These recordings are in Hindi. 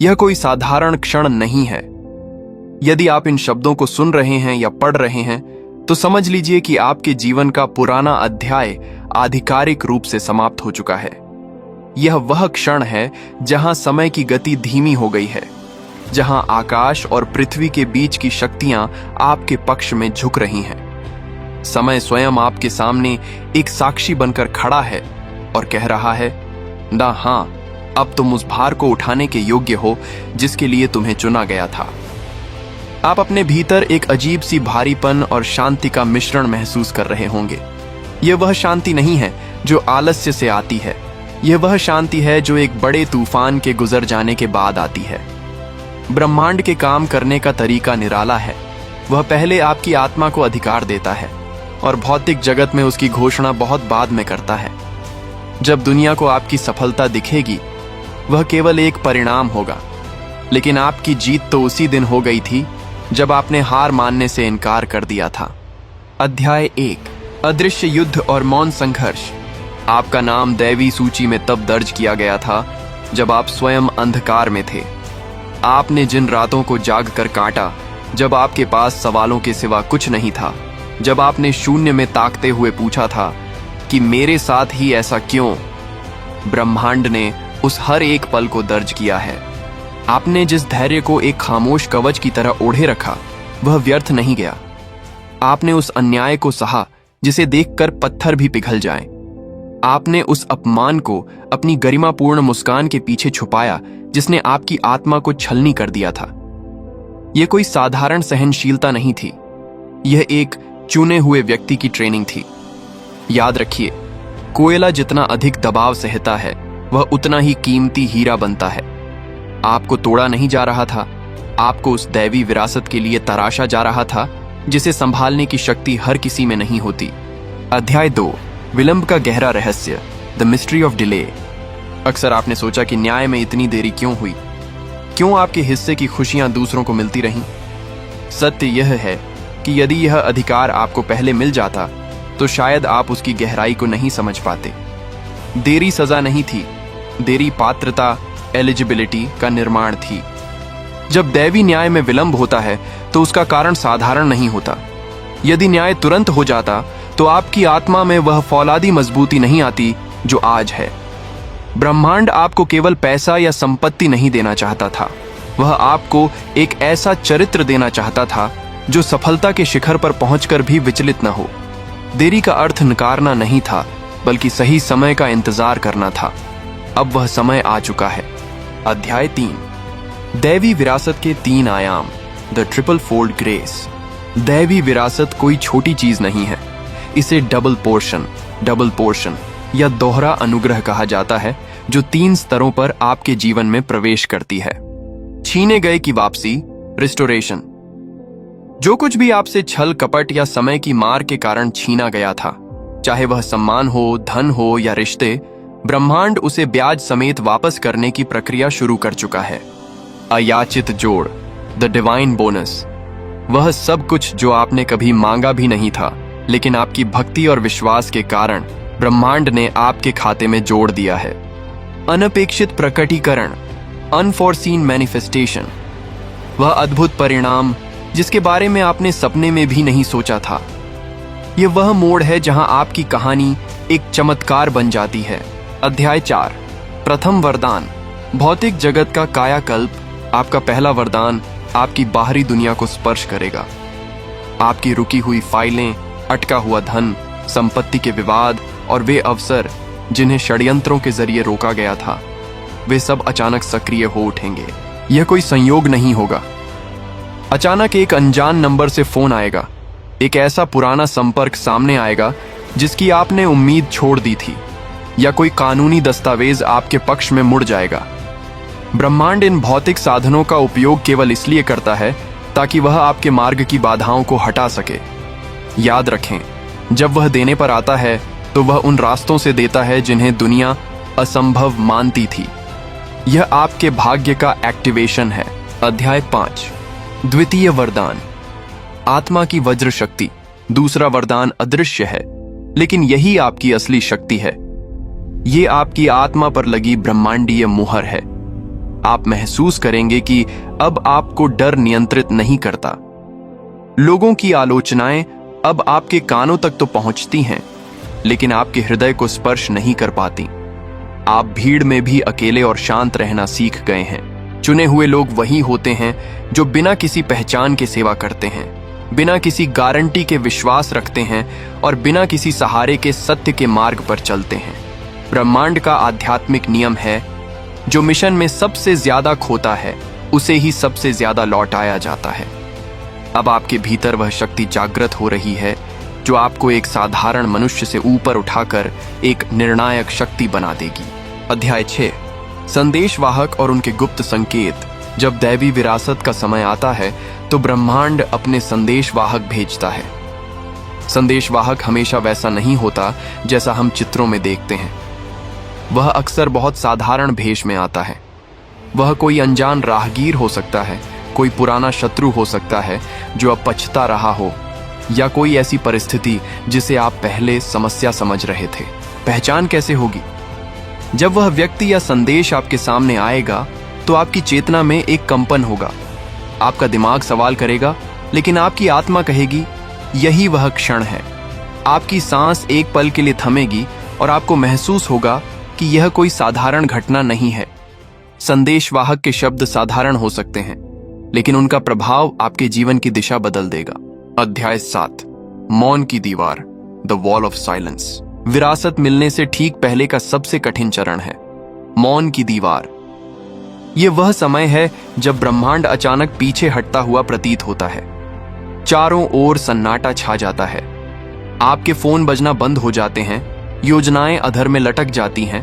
यह कोई साधारण क्षण नहीं है। यदि आप इन शब्दों को सुन रहे हैं या पढ़ रहे हैं तो समझ लीजिए कि आपके जीवन का पुराना अध्याय आधिकारिक रूप से समाप्त हो चुका है। यह वह क्षण है जहां समय की गति धीमी हो गई है, जहां आकाश और पृथ्वी के बीच की शक्तियां आपके पक्ष में झुक रही हैं। समय स्वयं आपके सामने एक साक्षी बनकर खड़ा है और कह रहा है, ना हां, अब तुम उस भार को उठाने के योग्य हो जिसके लिए तुम्हें चुना गया था। आप अपने भीतर एक अजीब सी भारीपन और शांति का मिश्रण महसूस कर रहे होंगे। यह वह शांति नहीं है जो आलस्य से आती है। यह वह शांति है जो एक बड़े तूफान के गुजर जाने के बाद आती है। ब्रह्मांड के काम करने का तरीका निराला है। वह पहले आपकी आत्मा को अधिकार देता है और भौतिक जगत में उसकी घोषणा बहुत बाद में करता है। जब दुनिया को आपकी सफलता दिखेगी, वह केवल एक परिणाम होगा, लेकिन आपकी जीत तो उसी दिन हो गई थी जब आपने हार मानने से इनकार कर दिया था। अध्याय 1, अदृश्य युद्ध और मौन संघर्ष। आपका नाम दैवी सूची में तब दर्ज किया गया था जब आप स्वयं अंधकार में थे। आपने जिन रातों को जाग कर काटा जब आपके पास सवालों के सिवा कुछ नहीं था, जब आपने शून्य में ताकते हुए पूछा था कि मेरे साथ ही ऐसा क्यों, ब्रह्मांड ने उस हर एक पल को दर्ज किया है। आपने जिस धैर्य को एक खामोश कवच की तरह ओढ़े रखा, वह व्यर्थ नहीं गया। आपने उस अन्याय को सहा जिसे देखकर पत्थर भी पिघल जाएं। आपने उस अपमान को अपनी गरिमापूर्ण मुस्कान के पीछे छुपाया जिसने आपकी आत्मा को छलनी कर दिया था। यह कोई साधारण सहनशीलता नहीं थी, यह एक चुने हुए व्यक्ति की ट्रेनिंग थी। याद रखिए, कोयला जितना अधिक दबाव सहता है, वह उतना ही कीमती हीरा बनता है। आपको तोड़ा नहीं जा रहा था, आपको उस दैवी विरासत के लिए तराशा जा रहा था जिसे संभालने की शक्ति हर किसी में नहीं होती। अध्याय 2, विलंब का गहरा रहस्य, द मिस्ट्री ऑफ डिले। अक्सर आपने सोचा कि न्याय में इतनी देरी क्यों हुई, क्यों आपके हिस्से की खुशियां दूसरों को मिलती रहीं। सत्य यह है कि यदि यह अधिकार आपको पहले मिल जाता तो शायद आप उसकी गहराई को नहीं समझ पाते। देरी सजा नहीं थी, देरी पात्रता, एलिजिबिलिटी का निर्माण थी। जब दैवी न्याय में विलंब होता है तो उसका कारण साधारण नहीं होता। यदि न्याय तुरंत हो जाता तो आपकी आत्मा में वह फौलादी मजबूती नहीं आती जो आज है। ब्रह्मांड आपको केवल पैसा या संपत्ति नहीं देना चाहता था, वह आपको एक ऐसा चरित्र देना चाहता था जो सफलता के शिखर पर पहुंचकर भी विचलित न हो। देरी का अर्थ नकारना नहीं था, बल्कि सही समय का इंतजार करना था। अब वह समय आ चुका है। अध्याय 3, दैवी विरासत के 3 आयाम, द ट्रिपल फोल्ड ग्रेस। दैवी विरासत कोई छोटी चीज नहीं है। इसे डबल पोर्शन या दोहरा अनुग्रह कहा जाता है, जो 3 स्तरों पर आपके जीवन में प्रवेश करती है। छीने गए की वापसी, रिस्टोरेशन। जो कुछ भी आपसे छल कपट या समय की मार के कारण छीना गया था, चाहे वह सम्मान हो, धन हो या रिश्ते, ब्रह्मांड उसे ब्याज समेत वापस करने की प्रक्रिया शुरू कर चुका है। अयाचित जोड़, द डिवाइन बोनस। वह सब कुछ जो आपने कभी मांगा भी नहीं था, लेकिन आपकी भक्ति और विश्वास के कारण ब्रह्मांड ने आपके खाते में जोड़ दिया है। अनपेक्षित प्रकटीकरण, अनफोरसीन मैनिफेस्टेशन। वह अद्भुत परिणाम जिसके बारे में आपने सपने में भी नहीं सोचा था। यह वह मोड़ है जहां आपकी कहानी एक चमत्कार बन जाती है। अध्याय 4, प्रथम वरदान, भौतिक जगत का कायाकल्प। आपका पहला वरदान आपकी बाहरी दुनिया को स्पर्श करेगा। आपकी रुकी हुई फाइलें, अटका हुआ धन, संपत्ति के विवाद और वे अवसर जिन्हें षड्यंत्रों के जरिए रोका गया था, वे सब अचानक सक्रिय हो उठेंगे। यह कोई संयोग नहीं होगा। अचानक एक अनजान नंबर से फोन आएगा, एक ऐसा पुराना संपर्क सामने आएगा जिसकी आपने उम्मीद छोड़ दी थी, या कोई कानूनी दस्तावेज आपके पक्ष में मुड़ जाएगा। ब्रह्मांड इन भौतिक साधनों का उपयोग केवल इसलिए करता है ताकि वह आपके मार्ग की बाधाओं को हटा सके। याद रखें, जब वह देने पर आता है तो वह उन रास्तों से देता है जिन्हें दुनिया असंभव मानती थी। यह आपके भाग्य का एक्टिवेशन है। अध्याय 5, द्वितीय वरदान, आत्मा की वज्र शक्ति। दूसरा वरदान अदृश्य है, लेकिन यही आपकी असली शक्ति है। ये आपकी आत्मा पर लगी ब्रह्मांडीय मुहर है। आप महसूस करेंगे कि अब आपको डर नियंत्रित नहीं करता। लोगों की आलोचनाएं अब आपके कानों तक तो पहुंचती हैं, लेकिन आपके हृदय को स्पर्श नहीं कर पाती। आप भीड़ में भी अकेले और शांत रहना सीख गए हैं। चुने हुए लोग वही होते हैं जो बिना किसी पहचान के सेवा करते हैं, बिना किसी गारंटी के विश्वास रखते हैं और बिना किसी सहारे के सत्य के मार्ग पर चलते हैं। ब्रह्मांड का आध्यात्मिक नियम है, जो मिशन में सबसे ज्यादा खोता है उसे ही सबसे ज्यादा लौटाया जाता है। अब आपके भीतर वह शक्ति जागृत हो रही है जो आपको एक साधारण मनुष्य से ऊपर उठाकर एक निर्णायक शक्ति बना देगी। अध्याय 6, संदेशवाहक और उनके गुप्त संकेत। जब दैवी विरासत का समय आता है तो ब्रह्मांड अपने संदेशवाहक भेजता है। संदेशवाहक हमेशा वैसा नहीं होता जैसा हम चित्रों में देखते हैं। वह अक्सर बहुत साधारण भेष में आता है। वह कोई अनजान राहगीर हो सकता है, कोई पुराना शत्रु हो सकता है जो अब पछता रहा हो, या कोई ऐसी परिस्थिति जिसे आप पहले समस्या समझ रहे थे। पहचान कैसे होगी? जब वह व्यक्ति या संदेश आपके सामने आएगा तो आपकी चेतना में एक कंपन होगा। आपका दिमाग सवाल करेगा, लेकिन आपकी आत्मा कहेगी यही वह क्षण है। आपकी सांस एक पल के लिए थमेगी और आपको महसूस होगा कि यह कोई साधारण घटना नहीं है। संदेशवाहक के शब्द साधारण हो सकते हैं, लेकिन उनका प्रभाव आपके जीवन की दिशा बदल देगा। अध्याय 7, मौन की दीवार, द वॉल ऑफ साइलेंस। विरासत मिलने से ठीक पहले का सबसे कठिन चरण है मौन की दीवार। यह वह समय है जब ब्रह्मांड अचानक पीछे हटता हुआ प्रतीत होता है। चारों ओर सन्नाटा छा जाता है। आपके फोन बजना बंद हो जाते हैं, योजनाएं अधर में लटक जाती हैं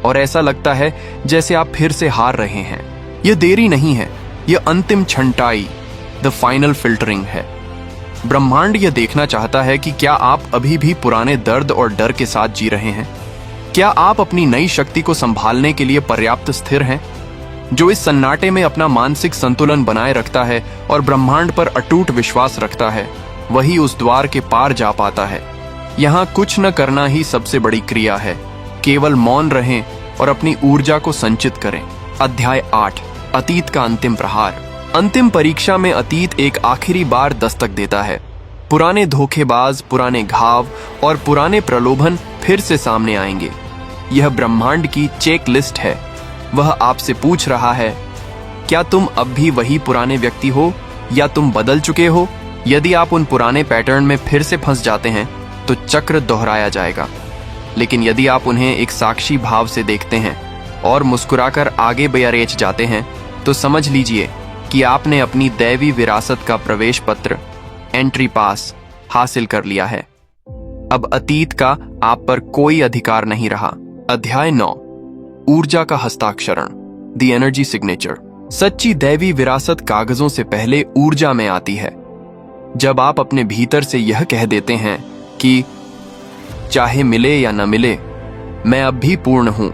और ऐसा लगता है जैसे आप फिर से हार रहे हैं। यह देरी नहीं है, यह अंतिम छंटाई, द फाइनल फिल्टरिंग है। ब्रह्मांड यह देखना चाहता है कि क्या आप अभी भी पुराने दर्द और डर के साथ जी रहे हैं। क्या आप अपनी नई शक्ति को संभालने के लिए पर्याप्त स्थिर हैं? जो इस सन्नाटे में अपना मानसिक संतुलन बनाए रखता है और ब्रह्मांड पर अटूट विश्वास रखता है, वही उस द्वार के पार जा पाता है। यहाँ कुछ न करना ही सबसे बड़ी क्रिया है। केवल मौन रहें और अपनी ऊर्जा को संचित करें। अध्याय 8, अतीत का अंतिम प्रहार। अंतिम परीक्षा में अतीत एक आखिरी बार दस्तक देता है। पुराने धोखेबाज, पुराने घाव और पुराने प्रलोभन फिर से सामने आएंगे। यह ब्रह्मांड की चेक लिस्ट है। वह आपसे पूछ रहा है, क्या तुम अब भी वही पुराने व्यक्ति हो या तुम बदल चुके हो? यदि आप उन पुराने पैटर्न में फिर से फंस जाते हैं तो चक्र दोहराया जाएगा। लेकिन यदि आप उन्हें एक साक्षी भाव से देखते हैं और मुस्कुराकर आगे बयारेच जाते हैं, तो समझ लीजिए कि आपने अपनी दैवी विरासत का प्रवेश पत्र, एंट्री पास, हासिल कर लिया है। अब अतीत का आप पर कोई अधिकार नहीं रहा। अध्याय 9, ऊर्जा का हस्ताक्षरण, द एनर्जी सिग्नेचर। सच्ची दैवी विरासत कागजों से पहले ऊर्जा में आती है। जब आप अपने भीतर से यह कह देते हैं कि चाहे मिले या न मिले, मैं अब भी पूर्ण हूं,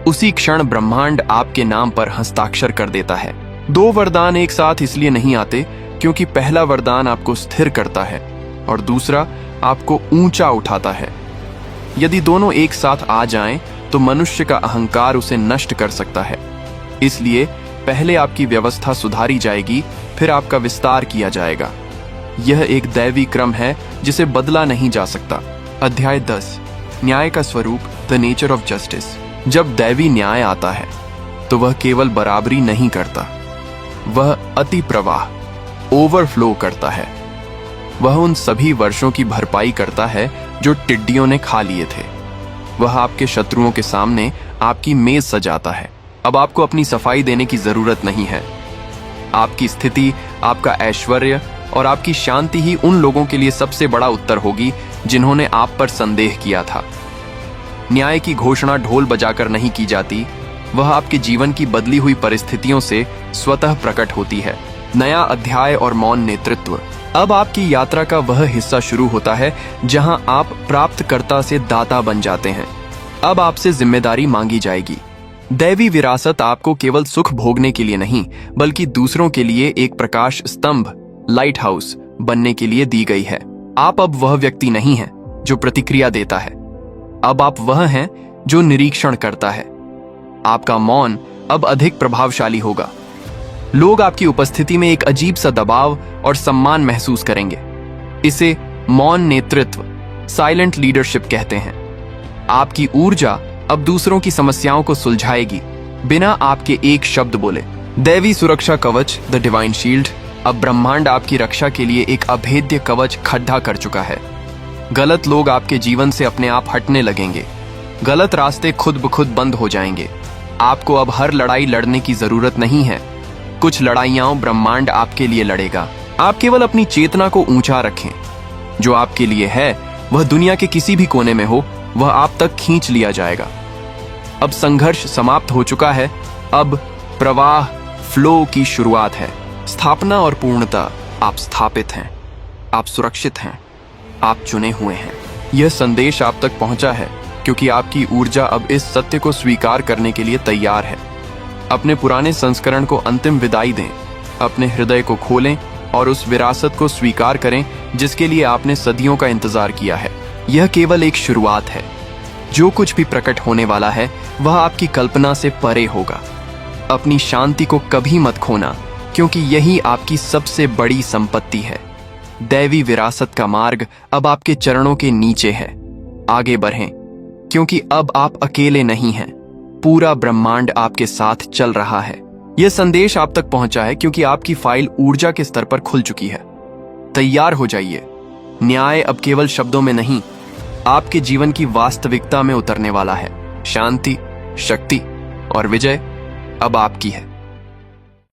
उसी क्षण ब्रह्मांड आपके नाम पर हस्ताक्षर कर देता है। 2 वरदान एक साथ इसलिए नहीं आते क्योंकि पहला वरदान आपको स्थिर करता है और दूसरा आपको ऊंचा उठाता है। यदि दोनों एक साथ आ जाएं, तो मनुष्य का अहंकार उसे नष्ट कर सकता है। इसलिए पहले आपकी व्यवस्था सुधारी जाएगी, फिर आपका विस्तार किया जाएगा। यह एक दैवी क्रम है जिसे बदला नहीं जा सकता। अध्याय 10, न्याय का स्वरूप, द नेचर ऑफ जस्टिस। जब दैवी न्याय आता है तो वह केवल बराबरी नहीं करता, वह अति प्रवाह, ओवरफ्लो करता है। वह उन सभी वर्षों की भरपाई करता है जो टिड्डियों ने खा लिए थे। वह आपके शत्रुओं के सामने आपकी मेज सजाता है। अब आपको अपनी सफाई देने की जरूरत नहीं है। आपकी स्थिति, आपका ऐश्वर्य और आपकी शांति ही उन लोगों के लिए सबसे बड़ा उत्तर होगी जिन्होंने आप पर संदेह किया था। न्याय की घोषणा ढोल बजाकर नहीं की जाती, वह आपके जीवन की बदली हुई परिस्थितियों से स्वतः प्रकट होती है। नया अध्याय और मौन नेतृत्व। अब आपकी यात्रा का वह हिस्सा शुरू होता है जहां आप प्राप्तकर्ता से दाता बन जाते हैं। अब आपसे जिम्मेदारी मांगी जाएगी। दैवी विरासत आपको केवल सुख भोगने के लिए नहीं, बल्कि दूसरों के लिए एक प्रकाश स्तंभ, लाइट हाउस बनने के लिए दी गई है। आप अब वह व्यक्ति नहीं हैं जो प्रतिक्रिया देता है, अब आप वह हैं जो निरीक्षण करता है। आपका मौन अब अधिक प्रभावशाली होगा। लोग आपकी उपस्थिति में एक अजीब सा दबाव और सम्मान महसूस करेंगे। इसे मौन नेतृत्व, साइलेंट लीडरशिप कहते हैं। आपकी ऊर्जा अब दूसरों की समस्याओं को सुलझाएगी बिना आपके एक शब्द बोले। दैवी सुरक्षा कवच, द डिवाइन शील्ड, अब ब्रह्मांड आपकी रक्षा के लिए एक अभेद्य कवच खड्डा कर चुका है। गलत लोग आपके जीवन से अपने आप हटने लगेंगे। गलत रास्ते खुद ब खुद बंद हो जाएंगे। आपको अब हर लड़ाई लड़ने की जरूरत नहीं है। कुछ लड़ाइयां ब्रह्मांड आपके लिए लड़ेगा। आप केवल अपनी चेतना को ऊंचा रखें। जो आपके लिए है वह दुनिया के किसी भी कोने में हो, वह आप तक खींच लिया जाएगा। अब संघर्ष समाप्त हो चुका है। अब प्रवाह, फ्लो की शुरुआत है। स्थापना और पूर्णता। आप स्थापित हैं, आप सुरक्षित हैं, आप चुने हुए हैं। यह संदेश आप तक पहुंचा है क्योंकि आपकी ऊर्जा अब इस सत्य को स्वीकार करने के लिए तैयार है। अपने पुराने संस्करण को अंतिम विदाई दें, अपने हृदय को खोलें और उस विरासत को स्वीकार करें जिसके लिए आपने सदियों का इंतजार किया है। यह केवल एक शुरुआत है। जो कुछ भी प्रकट होने वाला है वह आपकी कल्पना से परे होगा। अपनी शांति को कभी मत खोना, क्योंकि यही आपकी सबसे बड़ी संपत्ति है। दैवी विरासत का मार्ग अब आपके चरणों के नीचे है। आगे बढ़ें, क्योंकि अब आप अकेले नहीं हैं। पूरा ब्रह्मांड आपके साथ चल रहा है। यह संदेश आप तक पहुंचा है क्योंकि आपकी फाइल ऊर्जा के स्तर पर खुल चुकी है। तैयार हो जाइए। न्याय अब केवल शब्दों में नहीं, आपके जीवन की वास्तविकता में उतरने वाला है। शांति, शक्ति और विजय अब आपकी है।